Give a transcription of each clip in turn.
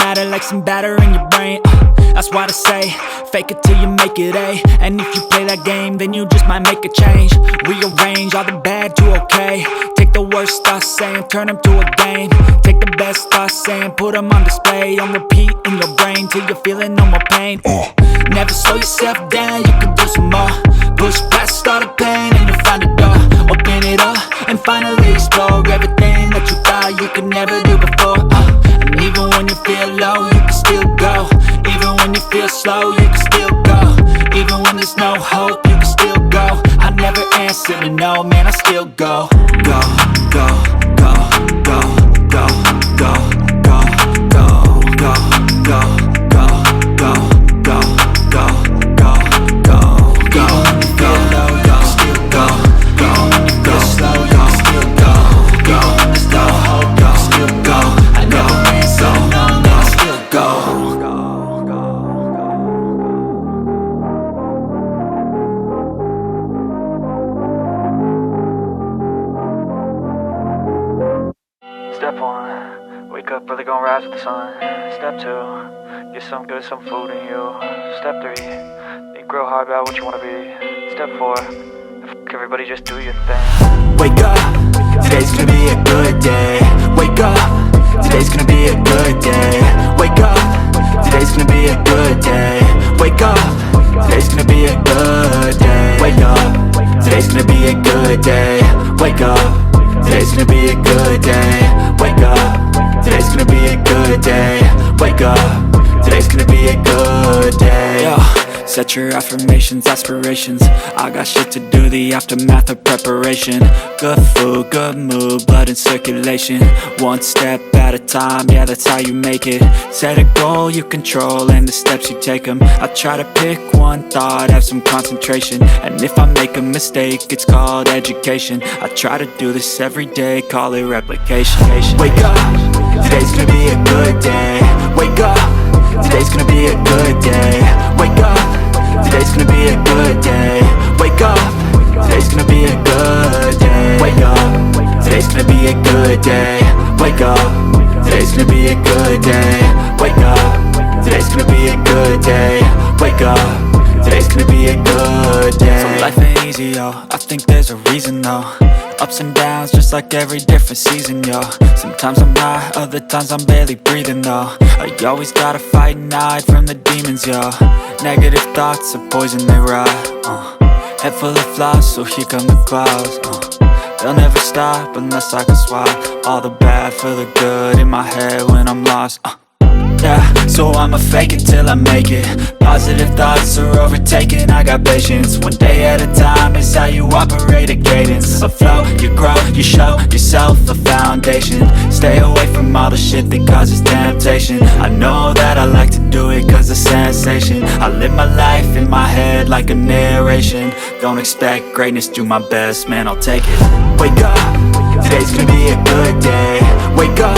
matter like some batter in your brain. That's why I say, fake it till you make it A. And if you play that game, then you just might make a change. Rearrange all the bad to okay. Take the worst thoughts saying, turn them to a game. Take the best thoughts saying, put them on display. On repeat in your brain till you're feeling no more pain. Never slow yourself down, you can do some more. Push past all the pain and you'll find a door. Open it up and finally explore everything that you thought you could never do before. And even when you feel low, you can still go. Even when you feel slow, you can still go. Even when there's no hope, you can still go. I never answer to no, man, I still go. Go, go, go, go, go, go, go, go, go, go, go, go, go, go, go, go, go. Even when you feel low, you can still go. Even when you feel slow, you can still go. Even when there's no hope, you can still go. I never answer to no, man, I still go. Step 1, wake up early, gon' rise with the sun. Step 2, get some good, some food in you. Step 3, think real hard about what you wanna be. Step 4, fuck everybody, just do your thing. Wake up, today's gonna be a good day. Wake up, today's gonna be a good day. Wake up, today's gonna be a good day. Wake up, today's gonna be a good day. Wake up, today's gonna be a good day. Wake up, today's gonna be a good day. Wake up, today's gonna be a good day. Wake up, today's gonna be a good day. Yo. Set your affirmations, aspirations. I got shit to do, the aftermath of preparation. Good food, good mood, blood in circulation. One step at a time, yeah, that's how you make it. Set a goal you control and the steps you take them. I try to pick one thought, have some concentration. And if I make a mistake, it's called education. I try to do this every day, call it replication. Wake up, today's gonna be a good day. Wake up, today's gonna be a good day. Wake up, today's gonna be a good day. Wake up, today's gonna be a good day. Wake up, today's gonna be a good day. Wake up, today's gonna be a good day. Wake up, today's gonna be a good day. Wake up, today's gonna be a good day. So life ain't easy, yo, I think there's a reason though. Ups and downs, just like every different season, yo. Sometimes I'm high, other times I'm barely breathing, though. I always gotta fight and hide from the demons, yo. Negative thoughts are poison, they rot. Head full of flies, so here come the clouds. They'll never stop unless I can swap all the bad for the good in my head when I'm lost. Yeah, so I'ma fake it till I make it. Positive thoughts are overtaken, I got patience. One day at a time is how you operate a cadence. A flow, you grow, you show yourself a foundation. Stay away from all the shit that causes temptation. I know that I like to do it cause it's sensation. I live my life in my head like a narration. Don't expect greatness, do my best, man, I'll take it. Wake up, today's gonna be a good day. Wake up,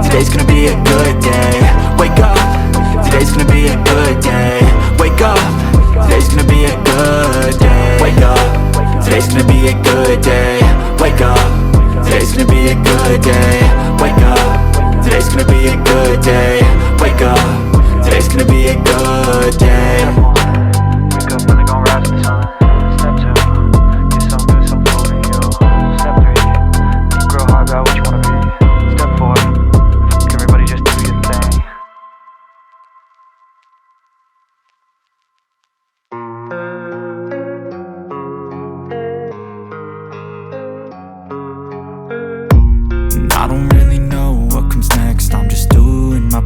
today's gonna be a good day. Wake up, today's gonna be a good day. Wake up, today's gonna be a good day. Wake up, today's gonna be a good day. Wake up, today's gonna be a good day. Wake up, today's gonna be a good day. Wake up, today's gonna be a good day. Wake up early, gon' rise with the sun. Step 2, get some good, some food in you. Step 3, think real hard about what you wanna be. Step 4, everybody just do your thing. I don't really know what comes next. I'm just doing my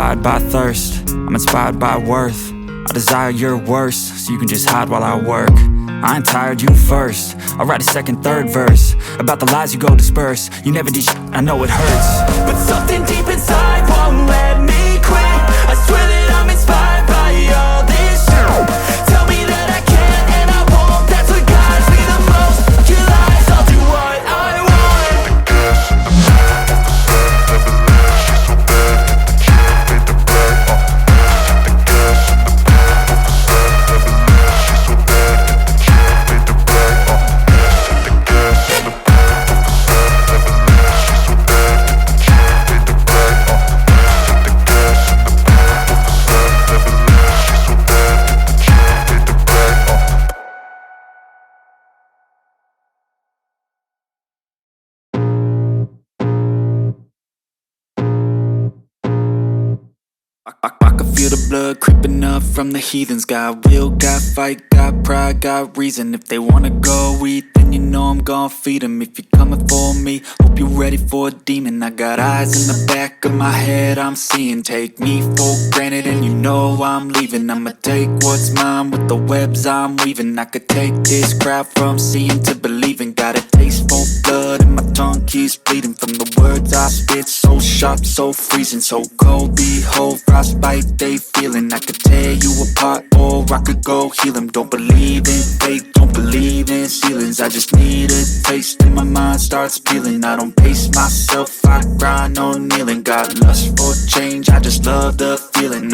inspired by thirst, I'm inspired by worth. I desire your worst, so you can just hide while I work. I ain't tired, you first. I'll write a second, third verse about the lies you go disperse. You never did shit, I know it hurts, but something deep inside won't let me quit. I swear that I'm inspired by all this shit. Tell me that I can't and I won't. That's what guides me the most. Your lies, I'll do what I want. I can feel the blood creeping up from the heathens. Got will, got fight, got pride, got reason. If they wanna go eat, then you know I'm gon' feed them. If you're coming for me, hope you're ready for a demon. I got eyes in the back of my head, I'm seeing. Take me for granted and you know I'm leaving. I'ma take what's mine with the webs I'm weaving. I could take this crowd from seeing to believing. Got a taste for blood and my tongue keeps bleeding from the words I spit. So sharp, so freezing, so cold. Behold, frostbite they feeling. I could tear you apart or I could go heal them. Don't believe in fate, don't believe in ceilings. I just need a taste and my mind starts peeling. I don't pace myself, I grind on kneeling. Got lust for change, I just love the feeling.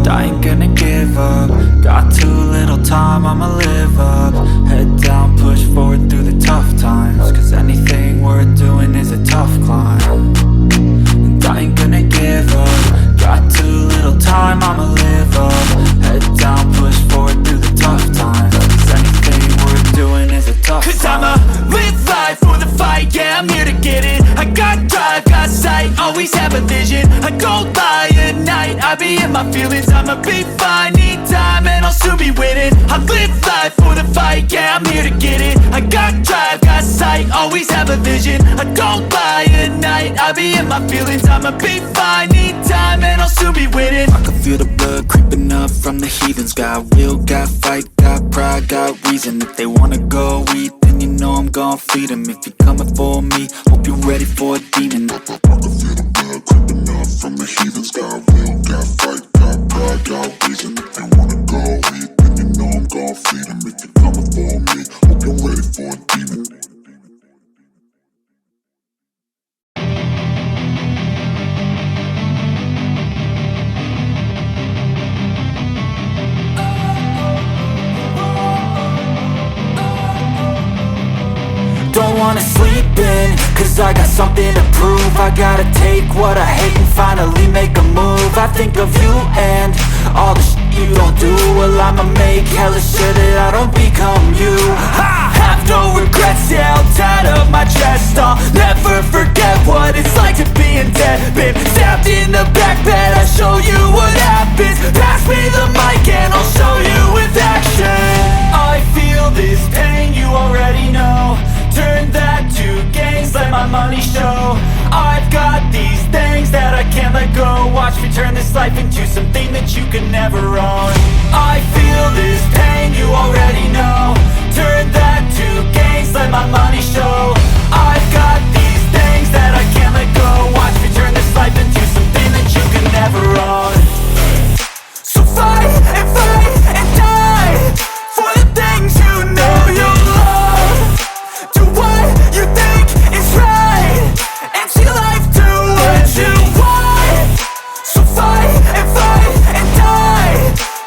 I ain't gonna give up. Got too little time, I'ma live up. Head down, push forward through the tough times. Cause anything worth doing is a tough climb. And I ain't gonna give up. Got too little time, I'ma live up. Head down, push forward through the tough times. Cause anything worth doing is a tough climb. Cause I'ma live life for the fight, yeah, I'm here to get it. I got drive, got sight, always have a vision. I don't lie at night, I be in my feelings. I'ma be fine, need time and I'll soon be winning. I live life for the fight, yeah, I'm here to get it. I got drive, got sight, always have a vision. I don't lie at night, I be in my feelings. I'ma be fine, need time and I'll soon be winning. I can feel the blood creeping up from the heathens. Got will, got fight, got pride, got reason. If they wanna go eat, then you know I'm gon' feed them. If you're coming for me, hope you're ready for a demon. I can feel the blood creeping up from the heathens. Got will, got fight, got pride, got reason. If they wanna go eat, then you know I'm gon' feed them. If you're coming for me, hope you're ready for a demon. Don't wanna sleep in, cause I got something to prove. I gotta take what I hate and finally make a move. I think of you and all the shit you don't do. Well, I'ma make hella sure that I don't become you. I have no regrets, yeah, I'll tie up my chest. I'll never forget what it's like to be in debt. Been stabbed in the back bed, I'll show you what happens. Pass me the mic and I'll show you with action. I feel this pain, you already know. Turn that to gains, let my money show. I've got these things that I can't let go. Watch me turn this life into something that you can never own. I feel this pain, you already know. Turn that to gains, let my money show. I've got these things that I can't let go. Watch me turn this life into something that you can never own. So fight and die for the things you know you love. Do what you think is right and see life do what you want. So fight and die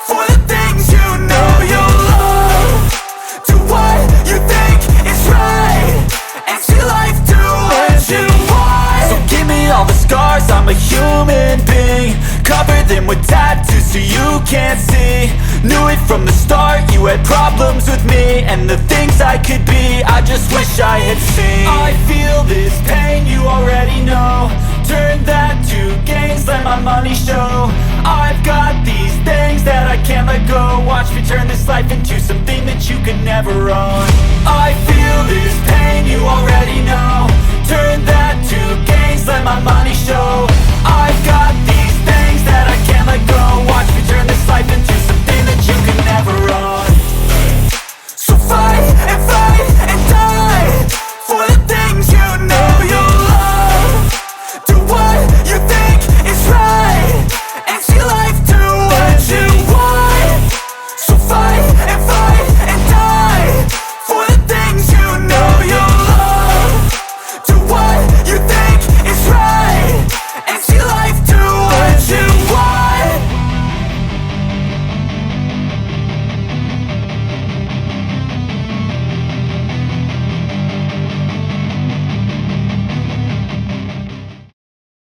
for the things you know you love. Do what you think is right and see life do what you want. So give me all the scars, I'm a human being. Cover them with tattoos so you can't see. Knew it from the start, you had problems with me and the things I could be, I just wish I had seen. I feel this pain, you already know. Turn that to gains, let my money show. I've got these things that I can't let go. Watch me turn this life into something that you can never own. I feel this pain, you already know. Turn that to gains, let my money